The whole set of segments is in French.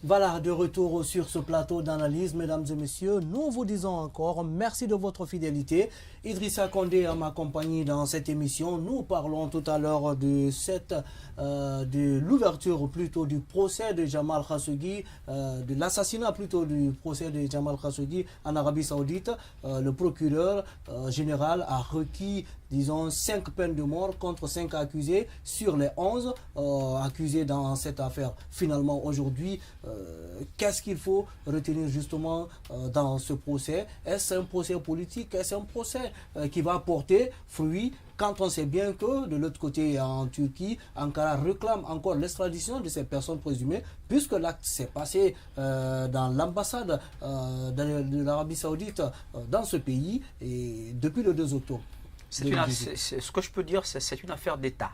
Voilà, de retour sur ce plateau d'analyse, mesdames et messieurs. Nous vous disons encore merci de votre fidélité. Idrissa Condé m'accompagne dans cette émission. Nous parlons tout à l'heure de l'ouverture plutôt du procès de Jamal Khashoggi, de l'assassinat plutôt du procès de Jamal Khashoggi en Arabie Saoudite. Le procureur général a requis, disons, 5 peines de mort contre 5 accusés sur les 11 accusés dans cette affaire. Finalement, aujourd'hui, qu'est-ce qu'il faut retenir justement dans ce procès? Est-ce un procès politique? Est-ce un procès qui va porter fruit quand on sait bien que de l'autre côté en Turquie, Ankara réclame encore l'extradition de ces personnes présumées puisque l'acte s'est passé dans l'ambassade de l'Arabie Saoudite dans ce pays et depuis le 2 octobre. Ce que je peux dire, c'est une affaire d'État.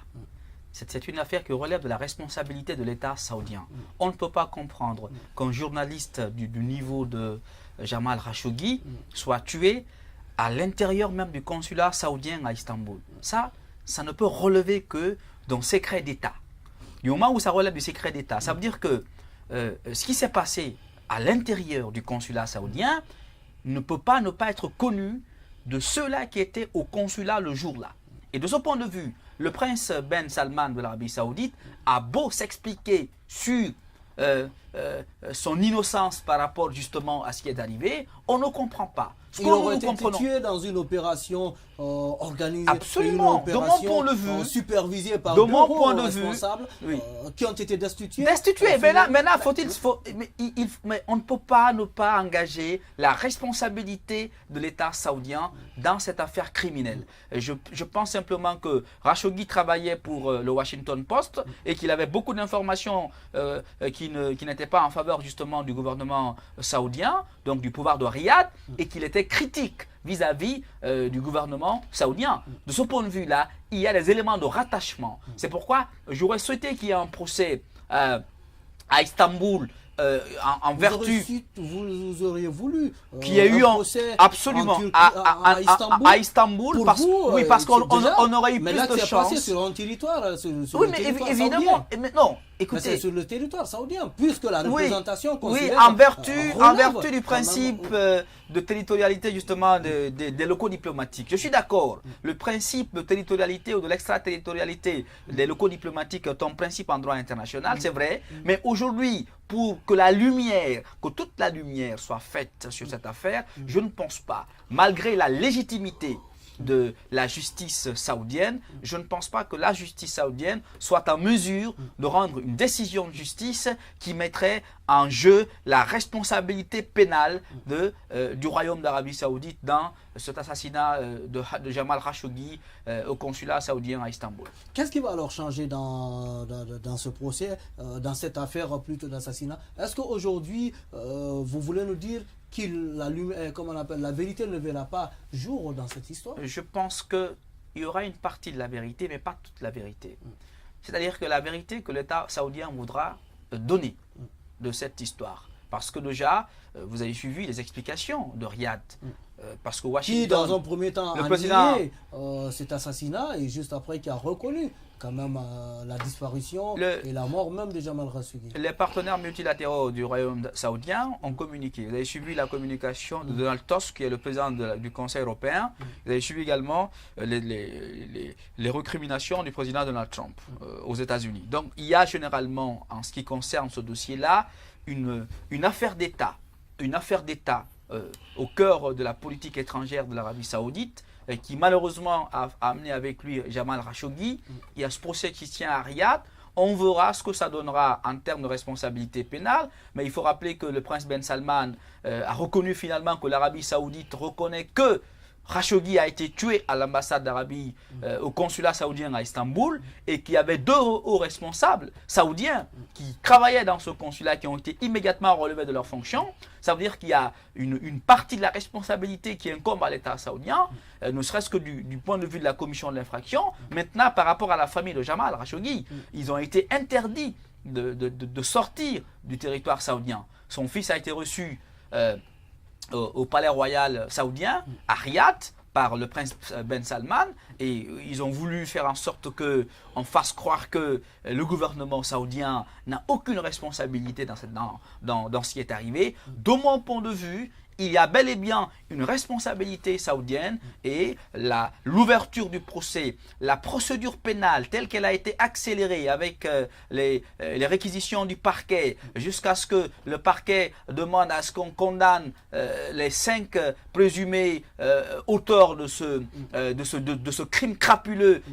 C'est une affaire qui relève de la responsabilité de l'État saoudien. On ne peut pas comprendre qu'un journaliste du niveau de Jamal Khashoggi soit tué à l'intérieur même du consulat saoudien à Istanbul. Ça ne peut relever que d'un secret d'État. Du moment où ça relève du secret d'État, ça veut dire que ce qui s'est passé à l'intérieur du consulat saoudien ne peut pas ne pas être connu de ceux-là qui étaient au consulat le jour-là. Et de ce point de vue, le prince Ben Salman de l'Arabie Saoudite a beau s'expliquer sur son innocence par rapport justement à ce qui est arrivé, on ne comprend pas. Il aurait été tué dans une opération organisée, absolument, une opération de mon point de vue, supervisée par deux responsables qui ont été destitués. Destitués. Mais on ne peut pas ne pas engager la responsabilité de l'État saoudien dans cette affaire criminelle. Je pense simplement que Khashoggi travaillait pour le Washington Post et qu'il avait beaucoup d'informations qui n'étaient pas en faveur justement du gouvernement saoudien, donc du pouvoir de Riyad, et qu'il était critique vis-à-vis du gouvernement saoudien. De ce point de vue-là, il y a des éléments de rattachement. C'est pourquoi j'aurais souhaité qu'il y ait un procès à Istanbul en vertu... Vous auriez voulu qu'il y ait eu un procès absolument à Istanbul parce qu'on aurait eu plus de chance. Mais là, c'est sur un territoire, oui, mais évidemment, non. Écoutez, c'est sur le territoire saoudien, puisque la représentation consulaire en vertu du principe de territorialité justement des locaux diplomatiques. Je suis d'accord. Le principe de territorialité ou de l'extraterritorialité des locaux diplomatiques est un principe en droit international, c'est vrai. Mais aujourd'hui, pour que toute la lumière soit faite sur cette affaire, je ne pense pas, malgré la légitimité de la justice saoudienne, je ne pense pas que la justice saoudienne soit en mesure de rendre une décision de justice qui mettrait en jeu la responsabilité pénale du royaume d'Arabie Saoudite dans cet assassinat de Jamal Khashoggi au consulat saoudien à Istanbul. Qu'est-ce qui va alors changer dans ce procès, dans cette affaire plutôt d'assassinat? Est-ce qu'aujourd'hui, vous voulez nous dire que la vérité ne verra pas jour dans cette histoire? Je pense qu'il y aura une partie de la vérité, mais pas toute la vérité. C'est-à-dire que la vérité que l'État saoudien voudra donner de cette histoire. Parce que déjà, vous avez suivi les explications de Riyad. Parce que Washington, qui dans un premier temps a nié cet assassinat et juste après qui a reconnu quand même la disparition et la mort même de Jamal Khashoggi. Les partenaires multilatéraux du royaume saoudien ont communiqué. Vous avez suivi la communication de Donald Tusk, qui est le président du Conseil européen. Vous avez suivi également les recriminations du président Donald Trump aux États-Unis. Donc il y a généralement, en ce qui concerne ce dossier-là, une affaire d'État. Une affaire d'État au cœur de la politique étrangère de l'Arabie Saoudite, qui malheureusement a amené avec lui Jamal Khashoggi. Il y a ce procès qui se tient à Riyad. On verra ce que ça donnera en termes de responsabilité pénale, mais il faut rappeler que le prince Ben Salman a reconnu finalement que l'Arabie Saoudite reconnaît que Khashoggi a été tué à l'ambassade d'Arabie au consulat saoudien à Istanbul et qu'il y avait 2 hauts responsables saoudiens qui travaillaient dans ce consulat qui ont été immédiatement relevés de leurs fonctions. Ça veut dire qu'il y a une partie de la responsabilité qui incombe à l'État saoudien, ne serait-ce que du point de vue de la commission de l'infraction. Maintenant, par rapport à la famille de Jamal Khashoggi, ils ont été interdits de sortir du territoire saoudien. Son fils a été reçu au palais royal saoudien, à Riyad, par le prince Ben Salman, et ils ont voulu faire en sorte qu'on fasse croire que le gouvernement saoudien n'a aucune responsabilité dans ce qui est arrivé. De mon point de vue, il y a bel et bien une responsabilité saoudienne, et l'ouverture du procès, la procédure pénale telle qu'elle a été accélérée avec les réquisitions du parquet jusqu'à ce que le parquet demande à ce qu'on condamne les 5 présumés auteurs de ce crime crapuleux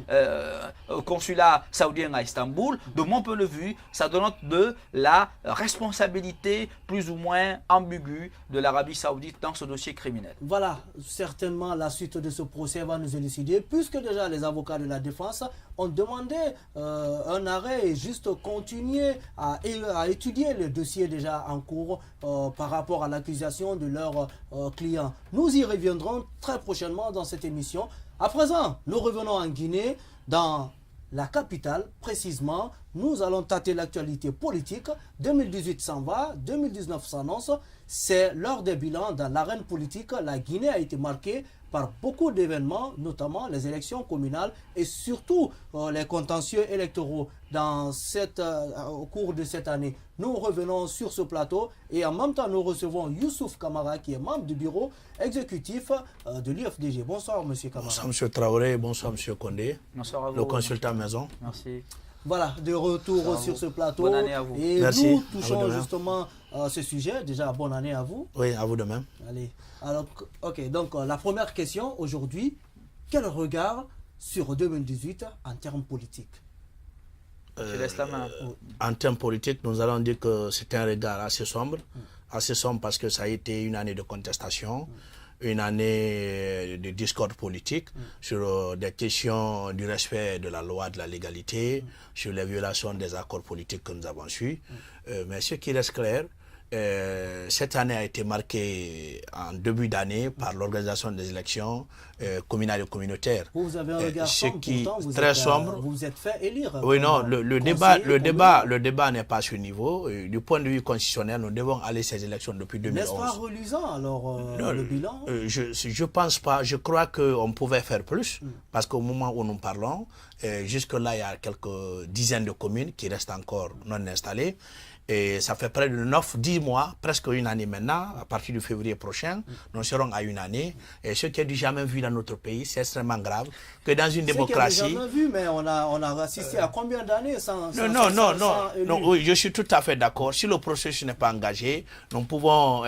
au consulat saoudien à Istanbul. De mon point de vue, ça dénote de la responsabilité plus ou moins ambiguë de l'Arabie saoudite dans ce dossier criminel. Voilà, certainement la suite de ce procès va nous élucider, puisque déjà les avocats de la défense ont demandé un arrêt et juste continuer à étudier le dossier déjà en cours par rapport à l'accusation de leurs clients. Nous y reviendrons très prochainement dans cette émission. À présent, nous revenons en Guinée, dans la capitale, précisément. Nous allons tâter l'actualité politique. 2018 s'en va, 2019 s'annonce. C'est l'heure des bilans dans l'arène politique. La Guinée a été marquée par beaucoup d'événements, notamment les élections communales et surtout les contentieux électoraux au cours de cette année. Nous revenons sur ce plateau et en même temps nous recevons Youssouf Kamara qui est membre du bureau exécutif de l'UFDG. Bonsoir Monsieur Kamara. Bonsoir Monsieur Traoré, bonsoir Monsieur Condé. Bonsoir à vous. Le consultant maison. Merci. Voilà, de retour sur ce plateau. Bonne année à vous. Et merci. nous touchons justement ce sujet. Déjà, bonne année à vous. Oui, à vous de même. Allez. Alors, ok, donc la première question aujourd'hui, quel regard sur 2018 en termes politiques? Je laisse la main. En termes politiques, nous allons dire que c'est un regard assez sombre. Assez sombre parce que ça a été une année de contestation. Une année de discorde politique sur des questions du respect de la loi, de la légalité, sur les violations des accords politiques que nous avons suivis. Mais ce qui reste clair, cette année a été marquée en début d'année par l'organisation des élections communales et communautaires. Vous avez un regard sombre, pourtant, vous vous êtes fait élire. Oui, non, le débat n'est pas à ce niveau. Du point de vue constitutionnel, nous devons aller à ces élections depuis 2011. N'est-ce pas reluisant alors le bilan? Je pense pas. Je crois qu'on pouvait faire plus parce qu'au moment où nous parlons, jusque-là, il y a quelques dizaines de communes qui restent encore non installées. Et ça fait près de 9-10 mois, presque une année maintenant, à partir de février prochain, nous serons à une année. Et ce qui est du jamais vu dans notre pays, c'est extrêmement grave que dans une démocratie... C'est jamais vu, mais on a assisté à combien d'années sans non, oui, je suis tout à fait d'accord. Si le processus n'est pas engagé, nous pouvons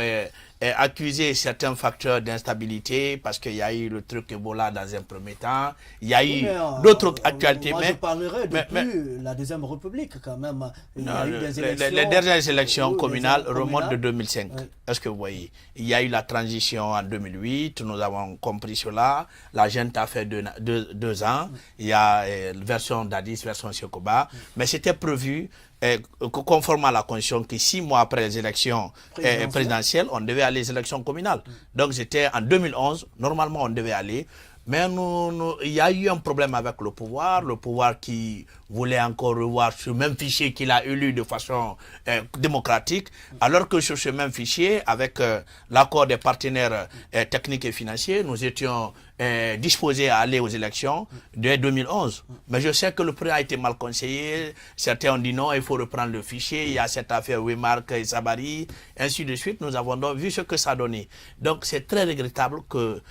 accuser certains facteurs d'instabilité parce qu'il y a eu le truc Ebola dans un premier temps, il y a eu d'autres actualités. Moi, je parlerai depuis la Deuxième République quand même. Il y a eu des élections, les dernières élections communales remontent de 2005. Oui. Est-ce que vous voyez? Il y a eu la transition en 2008, nous avons compris cela. La junte a fait 2 ans. Il y a version Dadis, version Sekoba. Mais c'était prévu conformément à la Constitution que 6 mois après les élections présidentielles, on devait aller aux élections communales. Donc c'était en 2011, normalement on devait aller. Mais il y a eu un problème avec le pouvoir qui voulait encore revoir ce même fichier qu'il a élu de façon démocratique, alors que sur ce même fichier, avec l'accord des partenaires techniques et financiers, nous étions disposés à aller aux élections dès 2011. Mais je sais que le président a été mal conseillé, certains ont dit non, il faut reprendre le fichier, il y a cette affaire Wemark et Sabari, ainsi de suite. Nous avons donc vu ce que ça a donné. Donc c'est très regrettable que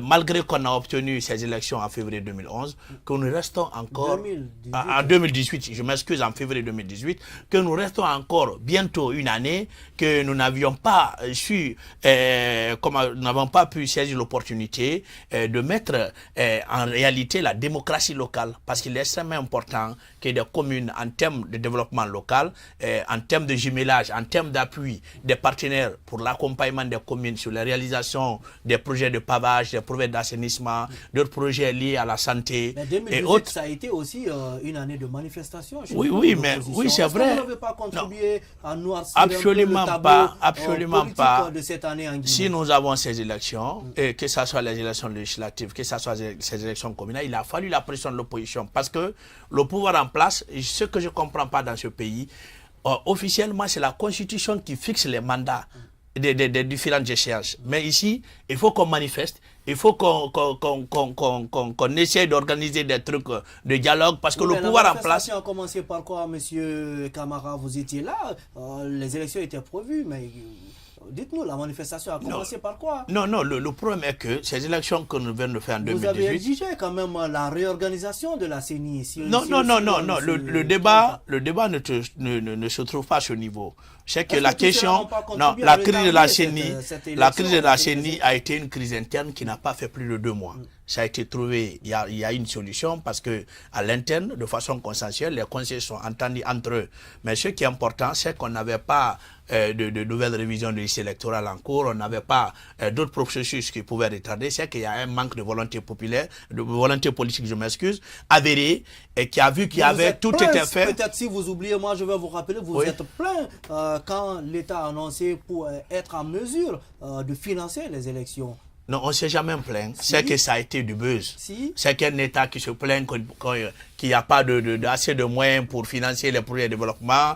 malgré qu'on a obtenu ces élections en février 2011, que nous restons encore, en 2018, je m'excuse, en février 2018, que nous restons encore bientôt une année, que nous n'avions pas su, nous n'avons pas pu saisir l'opportunité de mettre en réalité la démocratie locale, parce qu'il est extrêmement important que des communes, en termes de développement local, en termes de jumelage, en termes d'appui des partenaires pour l'accompagnement des communes sur la réalisation des projets de pavage, des projets d'assainissement, d'autres projets liés à la santé. Mais 2018, et autres. Ça a été aussi une année de manifestation. Oui, c'est vrai. Vous n'avez pas contribué à noircir absolument un peu pas, absolument pas. De cette année en Guinée. Si nous avons ces élections, et que ce soit les élections législatives, que ce soit ces élections communales, il a fallu la pression de l'opposition parce que le pouvoir en place, ce que je ne comprends pas dans ce pays, officiellement, c'est la Constitution qui fixe les mandats des différentes échéances. Mais ici, il faut qu'on manifeste Il faut qu'on essaie d'organiser des trucs de dialogue parce que le pouvoir en place... a commencé par quoi, monsieur Camara? Vous étiez là, les élections étaient prévues, mais... Dites-nous, la manifestation a commencé par quoi? Non, le problème est que ces élections que nous venons de faire en 2018... Vous avez exigé quand même la réorganisation de la CENI. Non. Le débat ne se trouve pas à ce niveau. C'est que la question... Non, la crise de la CENI a été une crise interne qui n'a pas fait plus de 2 mois. Ça a été trouvé, il y a une solution parce que à l'interne, de façon consensuelle, les conseillers sont entendus entre eux. Mais ce qui est important, c'est qu'on n'avait pas de nouvelles révisions de liste électorale en cours, on n'avait pas d'autres processus qui pouvaient retarder. C'est qu'il y a un manque de volonté populaire, de volonté politique, je m'excuse, avéré, et qui a vu qu'il y avait tout été fait. Peut-être si vous oubliez, moi je vais vous rappeler, vous êtes plein quand l'État a annoncé pour être en mesure de financer les élections. Non, on ne s'est jamais plaint. Si. C'est que ça a été du buzz. Si. C'est qu'un État qui se plaint qu'il n'y a pas assez de moyens pour financer les projets de développement,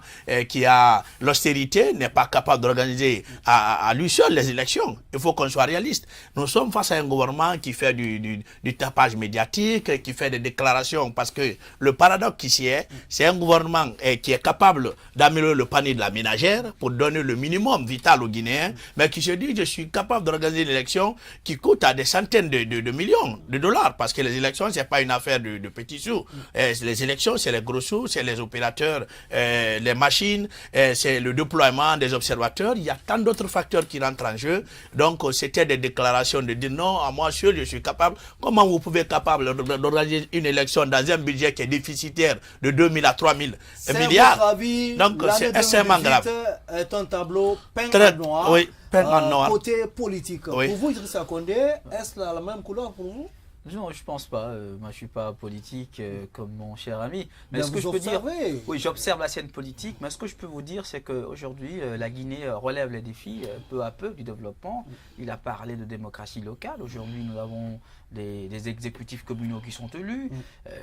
qui a l'austérité, n'est pas capable d'organiser à lui seul les élections. Il faut qu'on soit réaliste. Nous sommes face à un gouvernement qui fait du tapage médiatique, qui fait des déclarations, parce que le paradoxe ici c'est un gouvernement qui est capable d'améliorer le panier de la ménagère pour donner le minimum vital aux Guinéens, mais qui se dit je suis capable d'organiser l'élection qui coûte à des centaines de millions de dollars, parce que les élections, ce n'est pas une affaire de petits sous. Les élections, c'est les gros sous, c'est les opérateurs, les machines, c'est le déploiement des observateurs. Il y a tant d'autres facteurs qui rentrent en jeu. Donc, c'était des déclarations de dire non, à moi seul, je suis capable. Comment vous pouvez être capable d'organiser une élection dans un budget qui est déficitaire de 2 000 à 3 000 milliards? Avis, donc, c'est extrêmement grave. C'est un tableau peint en noir. Oui. Côté politique. Oui. Pour vous, Idrissa Condé, est-ce la même couleur pour vous? Non, je pense pas. Moi, je suis pas politique comme mon cher ami. Mais bien ce que je peux dire, oui, j'observe j'observe la scène politique. Mais ce que je peux vous dire, c'est qu'aujourd'hui, la Guinée relève les défis peu à peu du développement. Il a parlé de démocratie locale. Aujourd'hui, nous avons des exécutifs communaux qui sont élus.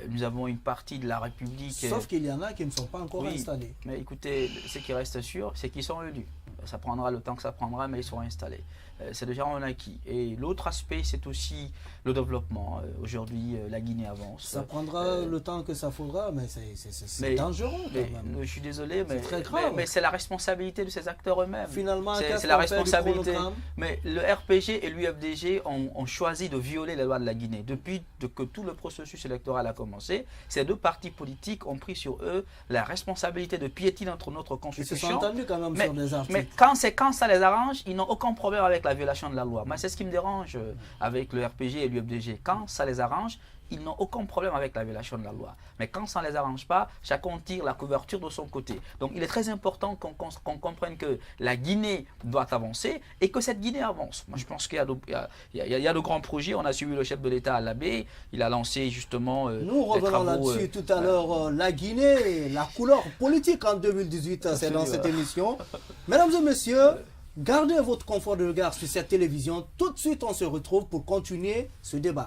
Nous avons une partie de la République. Sauf qu'il y en a qui ne sont pas encore installés. Mais écoutez, ce qui reste sûr, c'est qu'ils sont élus. Ça prendra le temps que ça prendra, mais ils seront installés. C'est déjà un acquis. Et l'autre aspect, c'est aussi le développement. Aujourd'hui, la Guinée avance. Ça prendra le temps que ça faudra, mais c'est dangereux quand même. Je suis désolé, mais, très grave. Mais c'est la responsabilité de ces acteurs eux-mêmes. Finalement, c'est la responsabilité. Mais le RPG et l'UFDG ont choisi de violer les lois de la Guinée. Depuis que tout le processus électoral a commencé, ces deux partis politiques ont pris sur eux la responsabilité de piétiner notre constitution. Ils se sont entendus quand même sur des articles. Mais quand ça les arrange, ils n'ont aucun problème avec la violation de la loi. Moi, c'est ce qui me dérange avec le RPG et l'UFDG. Quand ça les arrange, ils n'ont aucun problème avec la violation de la loi. Mais quand ça ne les arrange pas, chacun tire la couverture de son côté. Donc il est très important qu'on comprenne que la Guinée doit avancer et que cette Guinée avance. Moi je pense qu'il y a de grands projets. On a suivi le chef de l'État à l'Abbé. Il a lancé justement nous revenons là-dessus tout à l'heure. La Guinée, la couleur politique en 2018, c'est dans cette émission. Mesdames et messieurs, gardez votre confort de regard sur cette télévision. Tout de suite, on se retrouve pour continuer ce débat.